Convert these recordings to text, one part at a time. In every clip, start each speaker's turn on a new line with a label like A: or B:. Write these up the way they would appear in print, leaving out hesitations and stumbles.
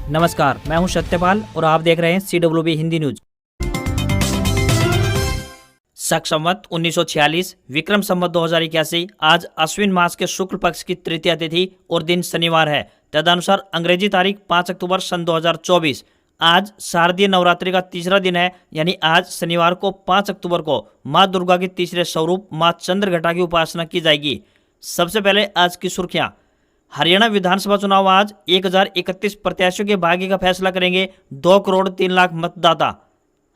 A: नमस्कार, मैं हूं सत्यपाल और आप देख रहे हैं CWB हिंदी न्यूज। शक संवत 1946 विक्रम संवत 2081 आज अश्विन मास के शुक्ल पक्ष की तृतीया तिथि और दिन शनिवार है। तदनुसार अंग्रेजी तारीख 5 अक्टूबर सन 2024 आज शारदीय नवरात्रि का तीसरा दिन है, यानी आज शनिवार को 5 अक्टूबर को माँ दुर्गा के तीसरे स्वरूप माँ चंद्रघटा की उपासना की जाएगी। सबसे पहले आज की सुर्खियां। हरियाणा विधानसभा चुनाव आज 1031 प्रत्याशियों के भाग्य का फैसला करेंगे 2 करोड़ 3 लाख मतदाता।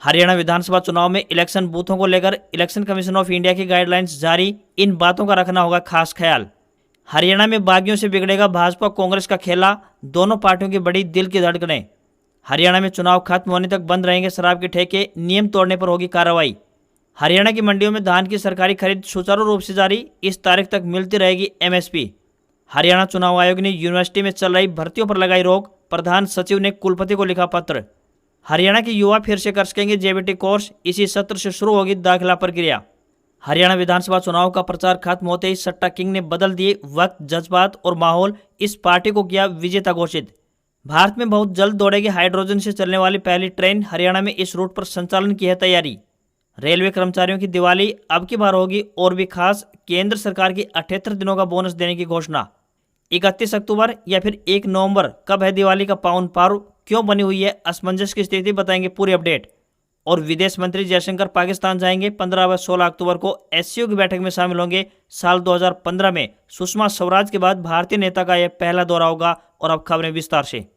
A: हरियाणा विधानसभा चुनाव में इलेक्शन बूथों को लेकर इलेक्शन कमीशन ऑफ इंडिया की गाइडलाइंस जारी, इन बातों का रखना होगा खास ख्याल। हरियाणा में बागियों से बिगड़ेगा भाजपा कांग्रेस का खेला, दोनों पार्टियों की बड़ी दिल की धड़कनें। हरियाणा में चुनाव खत्म होने तक बंद रहेंगे शराब के ठेके, नियम तोड़ने पर होगी कार्रवाई। हरियाणा की मंडियों में धान की सरकारी खरीद सुचारू रूप से जारी, इस तारीख तक मिलती रहेगी MSP। हरियाणा चुनाव आयोग ने यूनिवर्सिटी में चल रही भर्तियों पर लगाई रोक, प्रधान सचिव ने कुलपति को लिखा पत्र। हरियाणा के युवा फिर से कर सकेंगे JBT कोर्स, इसी सत्र से शुरू होगी दाखिला प्रक्रिया। हरियाणा विधानसभा चुनाव का प्रचार खत्म होते ही सट्टा किंग ने बदल दिए वक्त, जज्बात और माहौल, इस पार्टी को किया विजेता घोषित। भारत में बहुत जल्द दौड़ेगी हाइड्रोजन से चलने वाली पहली ट्रेन, हरियाणा में इस रूट पर संचालन की है तैयारी। रेलवे कर्मचारियों की दिवाली अब की बार होगी और भी खास, केंद्र सरकार की 78 दिनों का बोनस देने की घोषणा। 31 अक्टूबर या फिर 1 नवंबर कब है दिवाली का पावन पर्व, क्यों बनी हुई है असमंजस की स्थिति, बताएंगे पूरी अपडेट। और विदेश मंत्री जयशंकर पाकिस्तान जाएंगे 15 व 16 अक्टूबर को SCO की बैठक में शामिल होंगे। साल 2015 में सुषमा स्वराज के बाद भारतीय नेता का यह पहला दौरा होगा। और अब खबरें विस्तार से।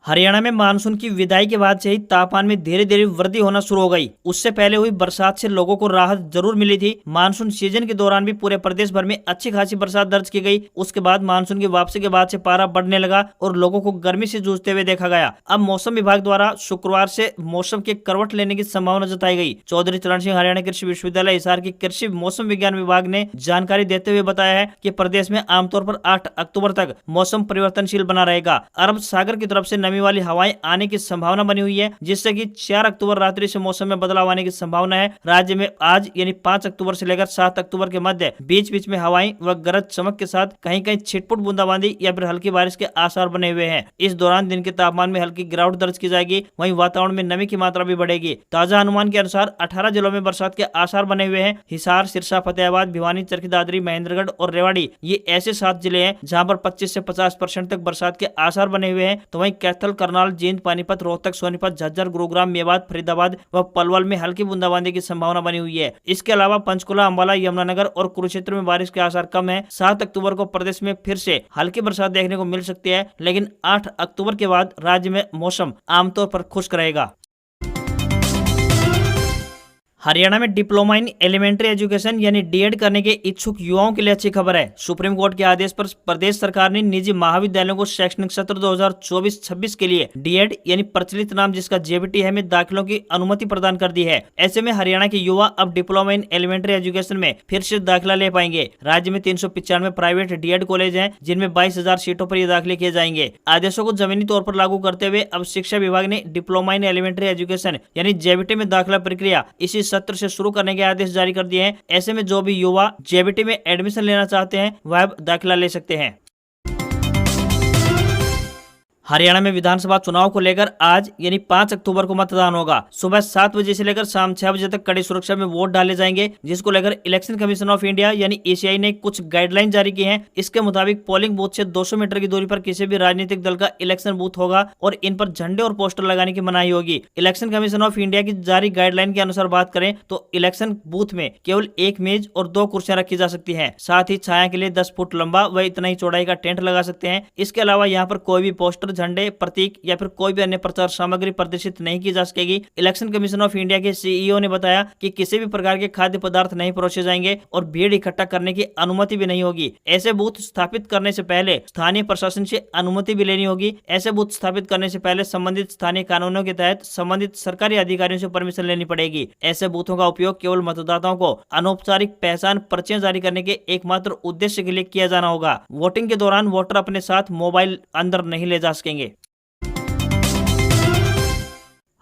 A: हरियाणा में मानसून की विदाई के बाद से ही तापमान में धीरे धीरे वृद्धि होना शुरू हो गई। उससे पहले हुई बरसात से लोगों को राहत जरूर मिली थी। मानसून सीजन के दौरान भी पूरे प्रदेश भर में अच्छी खासी बरसात दर्ज की गई। उसके बाद मानसून की वापसी के बाद से पारा बढ़ने लगा और लोगों को गर्मी से जूझते हुए देखा गया। अब मौसम विभाग द्वारा शुक्रवार से मौसम के करवट लेने की संभावना जताई गई। चौधरी चरण सिंह हरियाणा कृषि विश्वविद्यालय हिसार की कृषि मौसम विज्ञान विभाग ने जानकारी देते हुए बताया है कि प्रदेश में आमतौर पर 8 अक्टूबर तक मौसम परिवर्तनशील बना रहेगा। अरब सागर की तरफ से नमी वाली हवाएं आने की संभावना बनी हुई है, जिससे कि 4 अक्टूबर रात्रि से मौसम में बदलाव आने की संभावना है। राज्य में आज यानी 5 अक्टूबर से लेकर 7 अक्टूबर के मध्य बीच बीच में हवाएं व गरज चमक के साथ कहीं कहीं छिटपुट बूंदाबांदी या फिर हल्की बारिश के आसार बने हुए हैं। इस दौरान दिन के तापमान में हल्की गिरावट दर्ज की जाएगी, वहीं वातावरण में नमी की मात्रा भी बढ़ेगी। ताजा अनुमान के अनुसार 18 जिलों में बरसात के आसार बने हुए हैं। हिसार, सिरसा, फतेहाबाद, भिवानी, चरखी दादरी, महेंद्रगढ़ और रेवाड़ी, ये ऐसे 7 जिले हैं जहां पर 25 से 50% तक बरसात के आसार बने हुए हैं। तो वहीं कैथल, करनाल, जींद, पानीपत, रोहतक, सोनीपत, झज्जर, गुरुग्राम, मेवात, फरीदाबाद व पलवल में हल्की बूंदाबांदी की संभावना बनी हुई है। इसके अलावा पंचकुला, अंबाला, यमुनानगर और कुरुक्षेत्र में बारिश के आसार कम है। 7 अक्टूबर को प्रदेश में फिर से हल्की बरसात देखने को मिल सकती है, लेकिन 8 अक्टूबर के बाद राज्य में मौसम आमतौर पर खुश्क रहेगा। हरियाणा में डिप्लोमा इन एलिमेंट्री एजुकेशन यानी D.Ed करने के इच्छुक युवाओं के लिए अच्छी खबर है। सुप्रीम कोर्ट के आदेश पर प्रदेश सरकार ने निजी महाविद्यालयों को शैक्षणिक सत्र 2024-26 के लिए D.Ed यानी प्रचलित नाम जिसका JBT है में दाखिलों की अनुमति प्रदान कर दी है। ऐसे में हरियाणा के युवा अब डिप्लोमा इन एलिमेंट्री एजुकेशन में फिर से दाखिला ले पाएंगे। राज्य में 395 प्राइवेट D.Ed कॉलेज है, जिनमें 22,000 सीटों पर ये दाखिले किए जाएंगे। आदेशों को जमीनी तौर पर लागू करते हुए अब शिक्षा विभाग ने डिप्लोमा इन एलिमेंट्री एजुकेशन यानी JBT में दाखिला प्रक्रिया इसी सत्र से शुरू करने के आदेश जारी कर दिए हैं। ऐसे में जो भी युवा JBT में एडमिशन लेना चाहते हैं वह अब दाखिला ले सकते हैं। हरियाणा में विधानसभा चुनाव को लेकर आज यानी 5 अक्टूबर को मतदान होगा। सुबह 7 बजे से लेकर शाम 6 बजे तक कड़ी सुरक्षा में वोट डाले जाएंगे, जिसको लेकर इलेक्शन कमीशन ऑफ इंडिया यानी ECI ने कुछ गाइडलाइन जारी की हैं। इसके मुताबिक पोलिंग बूथ से 200 मीटर की दूरी पर किसी भी राजनीतिक दल का इलेक्शन बूथ होगा और इन पर झंडे और पोस्टर लगाने की मनाही होगी। इलेक्शन कमीशन ऑफ इंडिया की जारी गाइडलाइन के अनुसार बात करें तो इलेक्शन बूथ में केवल 1 मेज और 2 कुर्सियां रखी जा सकती है। साथ ही छाया के लिए 10 फुट लंबा व इतना ही चौड़ाई का टेंट लगा सकते हैं। इसके अलावा यहाँ पर कोई भी पोस्टर, झंडे, प्रतीक या फिर कोई भी अन्य प्रचार सामग्री प्रदर्शित नहीं की जा सकेगी। इलेक्शन कमीशन ऑफ इंडिया के CEO ने बताया कि किसी भी प्रकार के खाद्य पदार्थ नहीं परोसे जाएंगे और भीड़ इकट्ठा करने की अनुमति भी नहीं होगी। ऐसे बूथ स्थापित करने से पहले स्थानीय प्रशासन से अनुमति भी लेनी होगी। ऐसे बूथ स्थापित करने से पहले संबंधित स्थानीय कानूनों के तहत संबंधित सरकारी अधिकारियों से परमिशन लेनी पड़ेगी। ऐसे बूथों का उपयोग केवल मतदाताओं को अनौपचारिक पहचान पर्चियां जारी करने के एकमात्र उद्देश्य के लिए किया जाना होगा। वोटिंग के दौरान वोटर अपने साथ मोबाइल अंदर नहीं ले जा सकेंगे।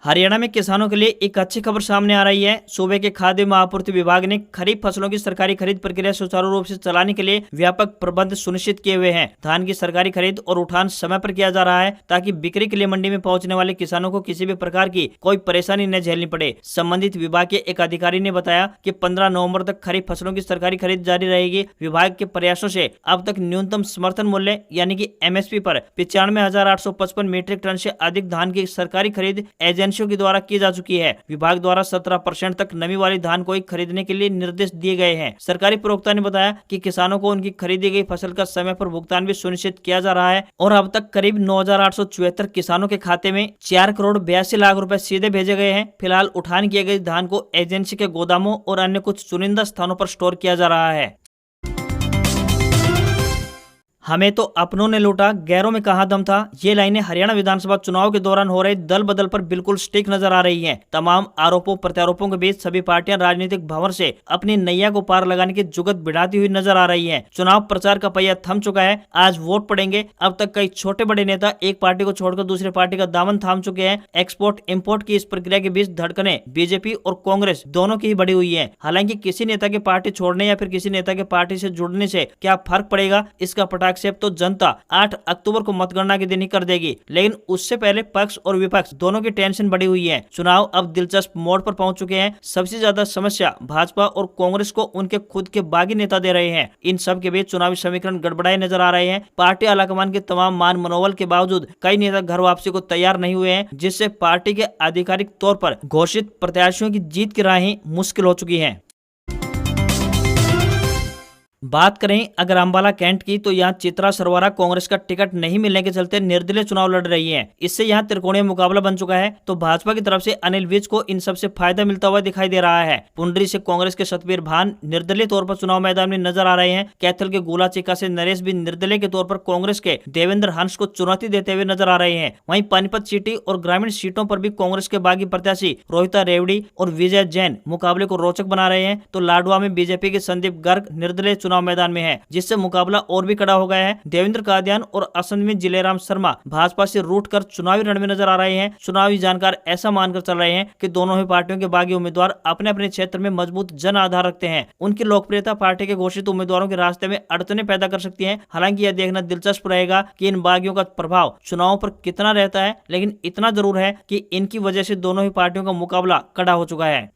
A: हरियाणा में किसानों के लिए एक अच्छी खबर सामने आ रही है। सूबे के खाद्य एवं आपूर्ति विभाग ने खरीफ फसलों की सरकारी खरीद प्रक्रिया सुचारू रूप से चलाने के लिए व्यापक प्रबंध सुनिश्चित किए हुए हैं। धान की सरकारी खरीद और उठान समय पर किया जा रहा है ताकि बिक्री के लिए मंडी में पहुंचने वाले किसानों को किसी भी प्रकार की कोई परेशानी न झेलनी पड़े। संबंधित विभाग के एक अधिकारी ने बताया कि 15 नवम्बर तक खरीफ फसलों की सरकारी खरीद जारी रहेगी। विभाग के प्रयासों से अब तक न्यूनतम समर्थन मूल्य यानी कि MSP पर 95,855 मीट्रिक टन से अधिक धान की सरकारी खरीद एजेंसियों के द्वारा की जा चुकी है। विभाग द्वारा 17% तक नमी वाली धान को ही खरीदने के लिए निर्देश दिए गए हैं। सरकारी प्रवक्ता ने बताया कि किसानों को उनकी खरीदी गई फसल का समय पर भुगतान भी सुनिश्चित किया जा रहा है और अब तक करीब 9,874 किसानों के खाते में 4 करोड़ 82 लाख रुपए सीधे भेजे गए हैं। फिलहाल उठान किए गए धान को एजेंसी के गोदामों और अन्य कुछ चुनिंदा स्थानों पर स्टोर किया जा रहा है। हमें तो अपनों ने लूटा, गैरों में कहां दम था। ये लाइनें हरियाणा विधानसभा चुनाव के दौरान हो रहे दल बदल पर बिल्कुल स्टिक नजर आ रही हैं। तमाम आरोपों प्रत्यारोपों के बीच सभी पार्टियां राजनीतिक भंवर से अपनी नैया को पार लगाने की जुगत बिड़ाती हुई नजर आ रही हैं। चुनाव प्रचार का पहिया थम चुका है, आज वोट पड़ेंगे। अब तक कई छोटे बड़े नेता एक पार्टी को छोड़कर दूसरी पार्टी का दामन थाम चुके हैं। एक्सपोर्ट इम्पोर्ट की इस प्रक्रिया के बीच धड़कनें बीजेपी और कांग्रेस दोनों की ही बढ़ी हुई है। हालांकि किसी नेता के पार्टी छोड़ने या फिर किसी नेता के पार्टी से जुड़ने से क्या फर्क पड़ेगा, इसका पटाक्षेप तो जनता 8 अक्टूबर को मतगणना के दिन ही कर देगी। लेकिन उससे पहले पक्ष और विपक्ष दोनों की टेंशन बढ़ी हुई है। चुनाव अब दिलचस्प मोड़ पर पहुंच चुके हैं। सबसे ज्यादा समस्या भाजपा और कांग्रेस को उनके खुद के बागी नेता दे रहे हैं। इन सब के बीच चुनावी समीकरण गड़बड़ाए नजर आ रहे हैं। पार्टी आलाकमान के तमाम मान मनोबल के बावजूद कई नेता घर वापसी को तैयार नहीं हुए हैं, जिससे पार्टी के आधिकारिक तौर पर घोषित प्रत्याशियों की जीत की राहें मुश्किल हो चुकी हैं। बात करें अगर अंबाला कैंट की, तो यहाँ चित्रा सरवरा कांग्रेस का टिकट नहीं मिलने के चलते निर्दलीय चुनाव लड़ रही हैं। इससे यहाँ त्रिकोणीय मुकाबला बन चुका है। तो भाजपा की तरफ से अनिल विज को इन सबसे फायदा मिलता हुआ दिखाई दे रहा है। पुंडरी से कांग्रेस के सतबीर भान निर्दलीय तौर पर चुनाव मैदान में नजर आ रहे हैं। कैथल के गोला चिका से नरेश भी निर्दलीय के तौर पर कांग्रेस के देवेंद्र हंस को चुनौती देते हुए नजर आ रहे हैं। वहीं पानीपत सिटी और ग्रामीण सीटों पर भी कांग्रेस के बागी प्रत्याशी रोहिता रेवड़ी और विजय जैन मुकाबले को रोचक बना रहे हैं। तो लाडवा में बीजेपी के संदीप गर्ग निर्दलीय चुनाव मैदान में है, जिससे मुकाबला और भी कड़ा हो गया है। देवेंद्र कादियान और असंध में जिलेराम शर्मा भाजपा से रूठकर चुनावी रण में नजर आ रहे हैं। चुनावी जानकार ऐसा मानकर चल रहे हैं कि दोनों ही पार्टियों के बागी उम्मीदवार अपने अपने क्षेत्र में मजबूत जन आधार रखते हैं। उनकी लोकप्रियता पार्टी के घोषित उम्मीदवारों के रास्ते में अड़चने पैदा कर सकती है। हालांकि यह देखना दिलचस्प रहेगा कि इन बागियों का प्रभाव चुनाव पर कितना रहता है, लेकिन इतना जरूर है कि इनकी वजह से दोनों ही पार्टियों का मुकाबला कड़ा हो चुका है।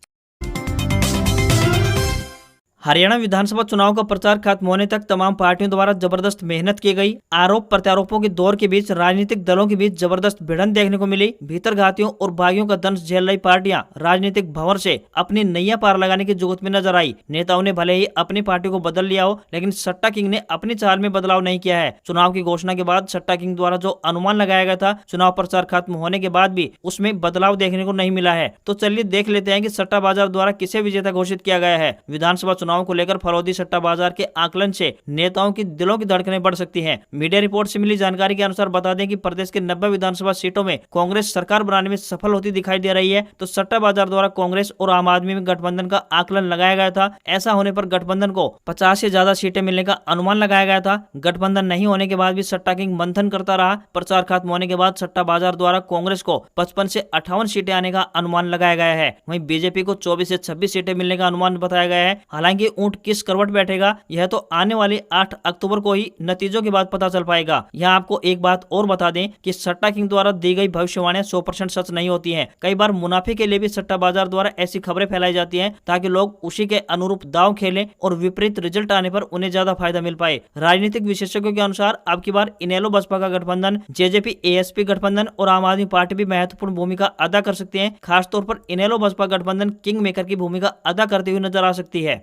A: हरियाणा विधानसभा चुनाव का प्रचार खत्म होने तक तमाम पार्टियों द्वारा जबरदस्त मेहनत की गई। आरोप प्रत्यारोपों के दौर के बीच राजनीतिक दलों के बीच जबरदस्त भिड़ंत देखने को मिली। भीतरघातियों और बागियों का दंश झेल रही पार्टियां राजनीतिक भंवर से अपनी नैया पार लगाने की जुगत में नजर आई। नेताओं ने भले ही अपनी पार्टी को बदल लिया हो, लेकिन सट्टा किंग ने अपनी चाल में बदलाव नहीं किया है। चुनाव की घोषणा के बाद सट्टा किंग द्वारा जो अनुमान लगाया गया था, चुनाव प्रचार खत्म होने के बाद भी उसमें बदलाव देखने को नहीं मिला है। तो चलिए देख लेते हैं कि सट्टा बाजार द्वारा किसे विजेता घोषित किया गया है। विधानसभा चुनाव को लेकर फरौदी सट्टा बाजार के आकलन से नेताओं की दिलों की धड़कनें बढ़ सकती हैं। मीडिया रिपोर्ट से मिली जानकारी के अनुसार बता दें कि प्रदेश के 90 विधानसभा सीटों में कांग्रेस सरकार बनाने में सफल होती दिखाई दे रही है। तो सट्टा बाजार द्वारा कांग्रेस और आम आदमी में गठबंधन का आकलन लगाया गया था। ऐसा होने पर गठबंधन को 50 से ज्यादा सीटें मिलने का अनुमान लगाया गया था। गठबंधन नहीं होने के बाद भी सट्टा किंग मंथन करता रहा। प्रचार खत्म होने के बाद सट्टा बाजार द्वारा कांग्रेस को 55 से 58 सीटें आने का अनुमान लगाया गया है। वहीं बीजेपी को 24 से 26 सीटें मिलने का अनुमान बताया गया है। हालांकि ऊंट किस करवट बैठेगा, यह तो आने वाली 8 अक्टूबर को ही नतीजों के बाद पता चल पाएगा। यहाँ आपको एक बात और बता दें कि सट्टा किंग द्वारा दी गई भविष्यवाणियां 100% सच नहीं होती हैं। कई बार मुनाफे के लिए भी सट्टा बाजार द्वारा ऐसी खबरें फैलाई जाती हैं ताकि लोग उसी के अनुरूप दांव खेलें और विपरीत रिजल्ट आने पर उन्हें ज्यादा फायदा मिल पाए। राजनीतिक विशेषज्ञों के अनुसार अब की बार इनेलो बसपा का गठबंधन, जेजेपी एएसपी गठबंधन और आम आदमी पार्टी भी महत्वपूर्ण भूमिका अदा कर सकते हैं। खासतौर पर इनेलो बसपा गठबंधन किंग मेकर की भूमिका अदा करते हुए नजर आ सकती है।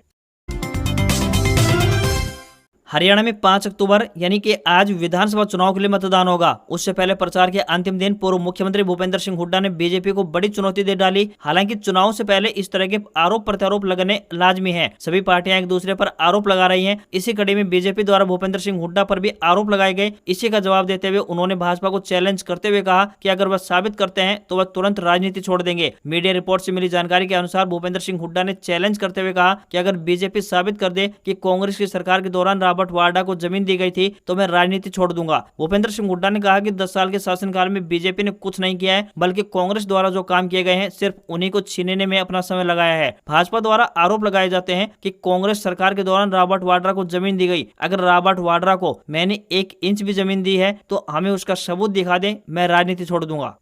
A: हरियाणा में 5 अक्टूबर यानी कि आज विधानसभा चुनाव के लिए मतदान होगा। उससे पहले प्रचार के अंतिम दिन पूर्व मुख्यमंत्री भूपेंद्र सिंह हुड्डा ने बीजेपी को बड़ी चुनौती दे डाली। हालांकि चुनाव से पहले इस तरह के आरोप प्रत्यारोप लगने लाजमी है। सभी पार्टियां एक दूसरे पर आरोप लगा रही हैं। इसी कड़ी में बीजेपी द्वारा भूपेंद्र सिंह हुड्डा पर भी आरोप लगाए गए। इसी का जवाब देते हुए उन्होंने भाजपा को चैलेंज करते हुए कहा कि अगर वह साबित करते हैं तो वह तुरंत राजनीति छोड़ देंगे। मीडिया रिपोर्ट से मिली जानकारी के अनुसार भूपेंद्र सिंह हुड्डा ने चैलेंज करते हुए कहा कि अगर बीजेपी साबित कर दे कि कांग्रेस की सरकार के दौरान राबर्ट रॉबर्ट वाड्रा को जमीन दी गई थी तो मैं राजनीति छोड़ दूंगा। भूपेंद्र सिंह हुड्डा ने कहा कि 10 साल के शासनकाल में बीजेपी ने कुछ नहीं किया है, बल्कि कांग्रेस द्वारा जो काम किए गए हैं सिर्फ उन्हीं को छीनने में अपना समय लगाया है। भाजपा द्वारा आरोप लगाए जाते हैं कि कांग्रेस सरकार के दौरान रॉबर्ट वाड्रा को जमीन दी गई। अगर रॉबर्ट वाड्रा को मैंने 1 इंच भी जमीन दी है तो हमें उसका सबूत दिखा दें, मैं राजनीति छोड़ दूंगा।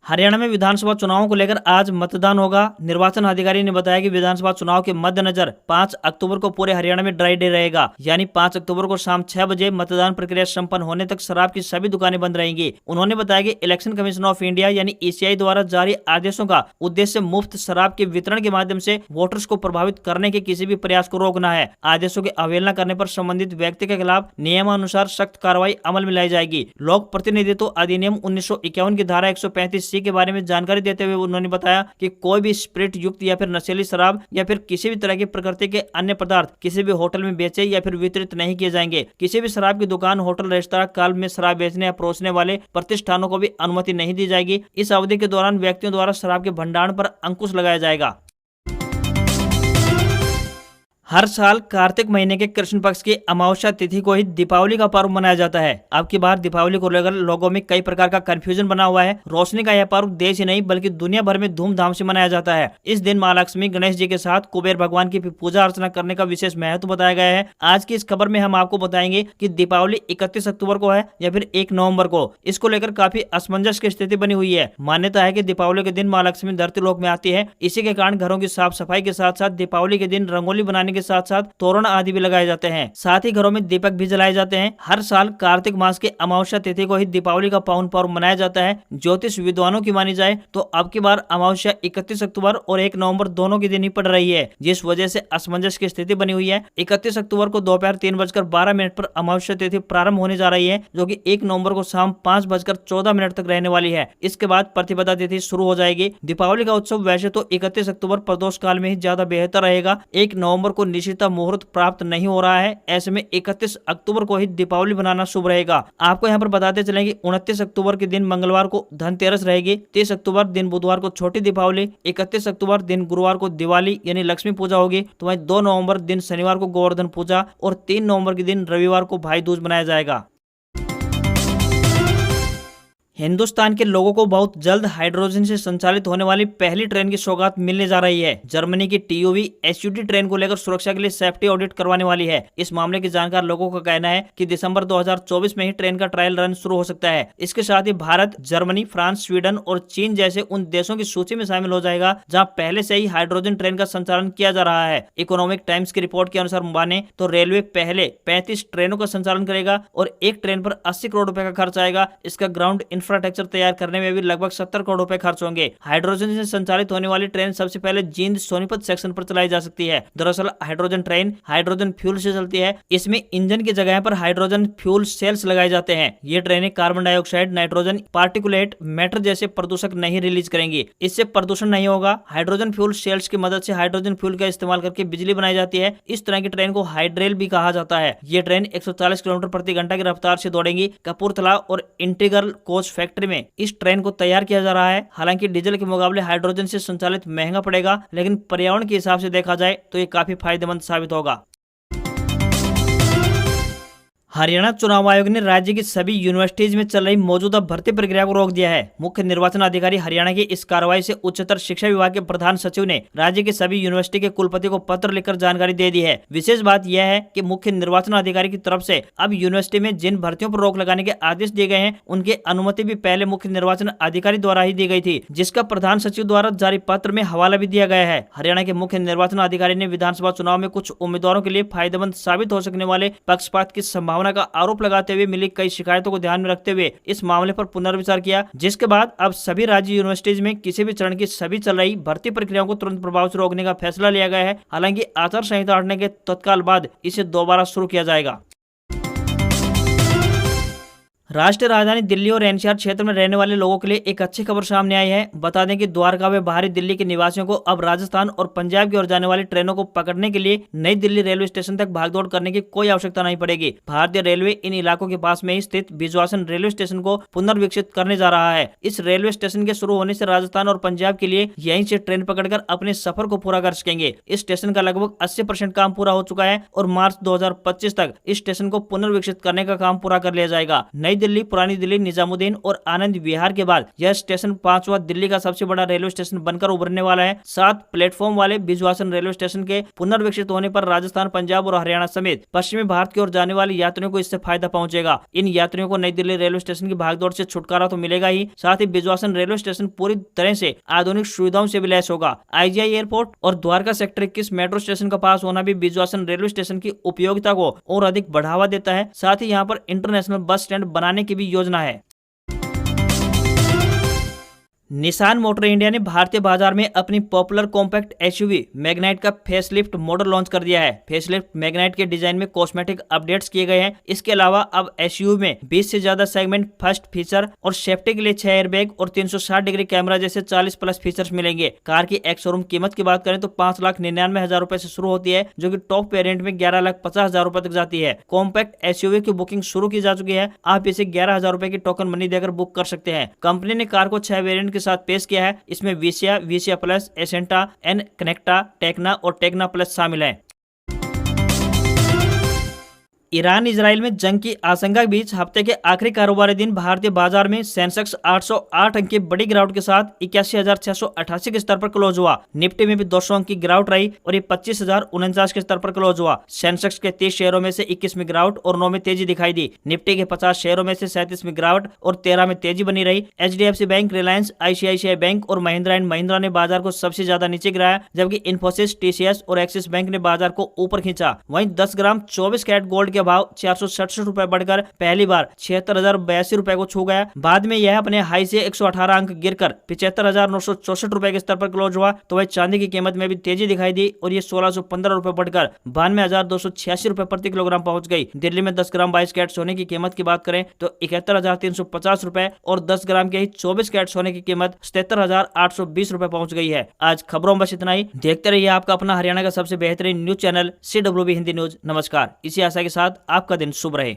A: हरियाणा में विधानसभा चुनावों को लेकर आज मतदान होगा। निर्वाचन अधिकारी ने बताया कि विधानसभा चुनाव के मद्देनजर 5 अक्टूबर को पूरे हरियाणा में ड्राई डे रहेगा, यानी 5 अक्टूबर को शाम 6 बजे मतदान प्रक्रिया संपन्न होने तक शराब की सभी दुकानें बंद रहेंगी। उन्होंने बताया कि इलेक्शन कमीशन ऑफ इंडिया यानी ECI द्वारा जारी आदेशों का उद्देश्य मुफ्त शराब के वितरण के माध्यम से वोटर्स को प्रभावित करने के किसी भी प्रयास को रोकना है। आदेशों की अवहेलना करने पर संबंधित व्यक्ति के खिलाफ नियमानुसार सख्त कार्रवाई अमल में लाई जाएगी। लोक प्रतिनिधित्व अधिनियम 1951 की धारा 135C के बारे में जानकारी देते हुए उन्होंने बताया कि कोई भी स्पिरिट युक्त या फिर नशीली शराब या फिर किसी भी तरह की प्रकृति के अन्य पदार्थ किसी भी होटल में बेचे या फिर वितरित नहीं किए जाएंगे। किसी भी शराब की दुकान, होटल, रेस्तरां, क्लब में शराब बेचने या परोसने वाले प्रतिष्ठानों को भी अनुमति नहीं दी जाएगी। इस अवधि के दौरान व्यक्तियों द्वारा शराब के भंडारण पर अंकुश लगाया जाएगा। हर साल कार्तिक महीने के कृष्ण पक्ष की अमावस्या तिथि को ही दीपावली का पर्व मनाया जाता है। अब की बार दीपावली को लेकर लोगों में कई प्रकार का कंफ्यूजन बना हुआ है। रोशनी का यह पर्व देश ही नहीं बल्कि दुनिया भर में धूमधाम से मनाया जाता है। इस दिन माँ लक्ष्मी, गणेश जी के साथ कुबेर भगवान की पूजा अर्चना करने का विशेष महत्व बताया गया है। आज की इस खबर में हम आपको बताएंगे कि दीपावली 31 अक्टूबर को है या फिर 1 नवम्बर को। इसको लेकर काफी असमंजस की स्थिति बनी हुई है। मान्यता है कि दीपावली के दिन माँ लक्ष्मी धरती लोक में आती है। इसी के कारण घरों की साफ सफाई के साथ साथ दीपावली के दिन रंगोली बनाने के साथ साथ तोरण आदि भी लगाए जाते हैं। साथ ही घरों में दीपक भी जलाए जाते हैं। हर साल कार्तिक मास की अमावस्या तिथि को ही दीपावली का पावन पर्व मनाया जाता है। ज्योतिष विद्वानों की मानी जाए तो अब की बार अमावस्या 31 अक्टूबर और 1 नवंबर दोनों के दिन ही पड़ रही है, जिस वजह से असमंजस की स्थिति बनी हुई है। 31 अक्टूबर को दोपहर 3:12 पर अमावस्या तिथि प्रारंभ होने जा रही है, जो कि 1 नवंबर को शाम 5:14 तक रहने वाली है। इसके बाद प्रतिपदा तिथि शुरू हो जाएगी। दीपावली का उत्सव वैसे तो 31 अक्टूबर प्रदोष काल में ही ज्यादा बेहतर रहेगा। 1 नवंबर को निश्चित मुहूर्त प्राप्त नहीं हो रहा है। ऐसे में 31 अक्टूबर को ही दीपावली बनाना शुभ रहेगा। आपको यहाँ पर बताते चलें कि 29 अक्टूबर के दिन मंगलवार को धनतेरस रहेगी। 30 अक्टूबर दिन बुधवार को छोटी दीपावली, 31 अक्टूबर दिन गुरुवार को दिवाली यानी लक्ष्मी पूजा होगी। तो वहीं 2 नवंबर दिन शनिवार को गोवर्धन पूजा और 3 नवंबर के दिन रविवार को भाई दूज मनाया जाएगा। हिंदुस्तान के लोगों को बहुत जल्द हाइड्रोजन से संचालित होने वाली पहली ट्रेन की सौगात मिलने जा रही है। जर्मनी की TUV SUD ट्रेन को लेकर सुरक्षा के लिए सेफ्टी ऑडिट करवाने वाली है। इस मामले के जानकार लोगों का कहना है कि दिसंबर 2024 में ही ट्रेन का ट्रायल रन शुरू हो सकता है। इसके साथ ही भारत, जर्मनी, फ्रांस, स्वीडन और चीन जैसे उन देशों की सूची में शामिल हो जाएगा जहाँ पहले से ही हाइड्रोजन ट्रेन का संचालन किया जा रहा है। इकोनॉमिक टाइम्स की रिपोर्ट के अनुसार माने तो रेलवे पहले 35 ट्रेनों का संचालन करेगा और एक ट्रेन पर 80 करोड़ रुपए का खर्च आएगा। इसका ग्राउंड इंफ्रास्ट्रक्चर तैयार करने में भी लगभग 70 करोड़ रुपए खर्च होंगे। हाइड्रोजन से संचालित होने वाली ट्रेन सबसे पहले जींद सोनीपत सेक्शन पर चलाई जा सकती है। दरअसल हाइड्रोजन ट्रेन हाइड्रोजन फ्यूल से चलती है। इसमें इंजन की जगह पर हाइड्रोजन फ्यूल सेल्स लगाए जाते हैं। ये ट्रेनें carbon dioxide, nitrogen, particulate matter जैसे प्रदूषक नहीं रिलीज करेंगी। इससे प्रदूषण नहीं होगा। हाइड्रोजन फ्यूल सेल्स की मदद से हाइड्रोजन फ्यूल का इस्तेमाल करके बिजली बनाई जाती है। इस तरह की ट्रेन को हाइड्रेल भी कहा जाता है। ये ट्रेन 140 किलोमीटर प्रति घंटा की रफ्तार से दौड़ेंगी। कपूरथला और इंटीग्रल कोच फैक्ट्री में इस ट्रेन को तैयार किया जा रहा है। हालांकि डीजल के मुकाबले हाइड्रोजन से संचालित महंगा पड़ेगा, लेकिन पर्यावरण के हिसाब से देखा जाए तो ये काफी फायदेमंद साबित होगा। हरियाणा चुनाव आयोग ने राज्य की सभी यूनिवर्सिटीज में चल रही मौजूदा भर्ती प्रक्रिया को रोक दिया है। मुख्य निर्वाचन अधिकारी हरियाणा की इस कार्रवाई से उच्चतर शिक्षा विभाग के प्रधान सचिव ने राज्य के सभी यूनिवर्सिटी के कुलपति को पत्र लिखकर जानकारी दे दी है। विशेष बात यह है कि मुख्य निर्वाचन अधिकारी की तरफ से अब यूनिवर्सिटी में जिन भर्तियों पर रोक लगाने के आदेश दिए गए हैं उनकी अनुमति भी पहले मुख्य निर्वाचन अधिकारी द्वारा ही दी गई थी, जिसका प्रधान सचिव द्वारा जारी पत्र में हवाला भी दिया गया है। हरियाणा के मुख्य निर्वाचन अधिकारी ने विधानसभा चुनाव में कुछ उम्मीदवारों के लिए फायदेमंद साबित हो सकने वाले पक्षपात की संभावना का आरोप लगाते हुए मिली कई शिकायतों को ध्यान में रखते हुए इस मामले पर पुनर्विचार किया, जिसके बाद अब सभी राज्य यूनिवर्सिटीज में किसी भी चरण की सभी चल रही भर्ती प्रक्रियाओं को तुरंत प्रभाव से रोकने का फैसला लिया गया है। हालांकि आचार संहिता हटने के तत्काल बाद इसे दोबारा शुरू किया जाएगा। राष्ट्रीय राजधानी दिल्ली और एनसीआर क्षेत्र में रहने वाले लोगों के लिए एक अच्छी खबर सामने आई है। बता दें कि द्वारका व बाहरी दिल्ली के निवासियों को अब राजस्थान और पंजाब की ओर जाने वाली ट्रेनों को पकड़ने के लिए नई दिल्ली रेलवे स्टेशन तक भागदौड़ करने की कोई आवश्यकता नहीं पड़ेगी। भारतीय रेलवे इन इलाकों के पास में ही स्थित बिजवासन रेलवे स्टेशन को पुनर्विकसित करने जा रहा है। इस रेलवे स्टेशन के शुरू होने से राजस्थान और पंजाब के लिए यहीं से ट्रेन पकड़कर अपने सफर को पूरा कर सकेंगे। इस स्टेशन का लगभग 80% काम पूरा हो चुका है और मार्च 2025 तक इस स्टेशन को पुनर्विकसित करने का काम पूरा कर लिया जाएगा। नई दिल्ली, पुरानी दिल्ली, निजामुद्दीन और आनंद विहार के बाद यह स्टेशन 5वां दिल्ली का सबसे बड़ा रेलवे स्टेशन बनकर उभरने वाला है। 7 प्लेटफॉर्म वाले बिजवासन रेलवे स्टेशन के पुनर्विकसित होने पर राजस्थान, पंजाब और हरियाणा समेत पश्चिमी भारत की ओर जाने वाले यात्रियों को इससे फायदा पहुंचेगा। इन यात्रियों को नई दिल्ली रेलवे स्टेशन की भागदौड़ से छुटकारा तो मिलेगा ही, साथ ही बिजवासन रेलवे स्टेशन पूरी तरह से आधुनिक सुविधाओं से भी लैस होगा। आईजीआई एयरपोर्ट और द्वारका सेक्टर 21 मेट्रो स्टेशन का पास होना भी बिजवासन रेलवे स्टेशन की उपयोगिता को और अधिक बढ़ावा देता है। साथ ही यहाँ पर इंटरनेशनल बस स्टैंड बनाने की भी योजना है। निसान मोटर इंडिया ने भारतीय बाजार में अपनी पॉपुलर कॉम्पैक्ट एसयूवी मैग्नाइट का फेसलिफ्ट मॉडल लॉन्च कर दिया है। फेसलिफ्ट मैग्नाइट के डिजाइन में कॉस्मेटिक अपडेट्स किए गए हैं। इसके अलावा अब एसयूवी में 20 से ज्यादा सेगमेंट, फर्स्ट फीचर और सेफ्टी के लिए 6 एयरबैग और 360 डिग्री कैमरा जैसे 40+ फीचर्स मिलेंगे। कार की एक्स शोरूम कीमत की बात करें तो 5,99,000 रुपए से शुरू होती है, जो कि टॉप वेरिएंट में 11,50,000 रुपए तक जाती है। कॉम्पैक्ट एसयूवी की बुकिंग शुरू की जा चुकी है। आप इसे 11,000 रुपए की टोकन मनी देकर बुक कर सकते हैं। कंपनी ने कार को 6 वेरिएंट के साथ पेश किया है। इसमें विसिया, विसिया प्लस, एसेंटा, एन कनेक्टा, टेक्ना और टेक्ना प्लस शामिल है। ईरान इजराइल में जंग की आशंका के बीच हफ्ते के आखिरी कारोबारी दिन भारतीय बाजार में सेंसेक्स 808 अंक की बड़ी गिरावट के साथ 81,688 के स्तर पर क्लोज हुआ। निफ्टी में भी 200 अंक की गिरावट रही और ये 25,049 के स्तर पर क्लोज हुआ। सेंसेक्स के 30 शेयरों में से 21 में गिरावट और 9 में तेजी दिखाई दी। निफ्टी के 50 शेयरों में से 37 में गिरावट और 13 में तेजी बनी रही। HDFC bank, Reliance, ICICI bank और महिंद्रा एंड महिंद्रा ने बाजार को सबसे ज्यादा नीचे गिराया, जबकि इन्फोसिस, टीसीएस और एक्सिस बैंक ने बाजार को ऊपर खींचा। वहीं 10 ग्राम 24 कैरेट गोल्ड के भाव 467 रुपए बढ़कर पहली बार 76,082 रुपए को छू गया। बाद में यह अपने हाई से 118 अंक गिरकर 75,964 रुपए के स्तर पर क्लोज हुआ। तो वह चांदी की कीमत में भी तेजी दिखाई दी और ये 1,615 रुपए बढ़कर 92,286 रुपए प्रति किलोग्राम पहुंच गई। दिल्ली में 10 ग्राम 22 कैरेट सोने की कीमत की बात करें तो 71,350 रुपए और 10 ग्राम के ही 24 कैरेट सोने की कीमत 77,820 रुपए पहुंच गई है। आज खबरों में बस इतना ही। देखते रहिए आपका अपना हरियाणा का सबसे बेहतरीन news channel CWB Hindi news. नमस्कार। इसी आशा के साथ आपका दिन शुभ रहे।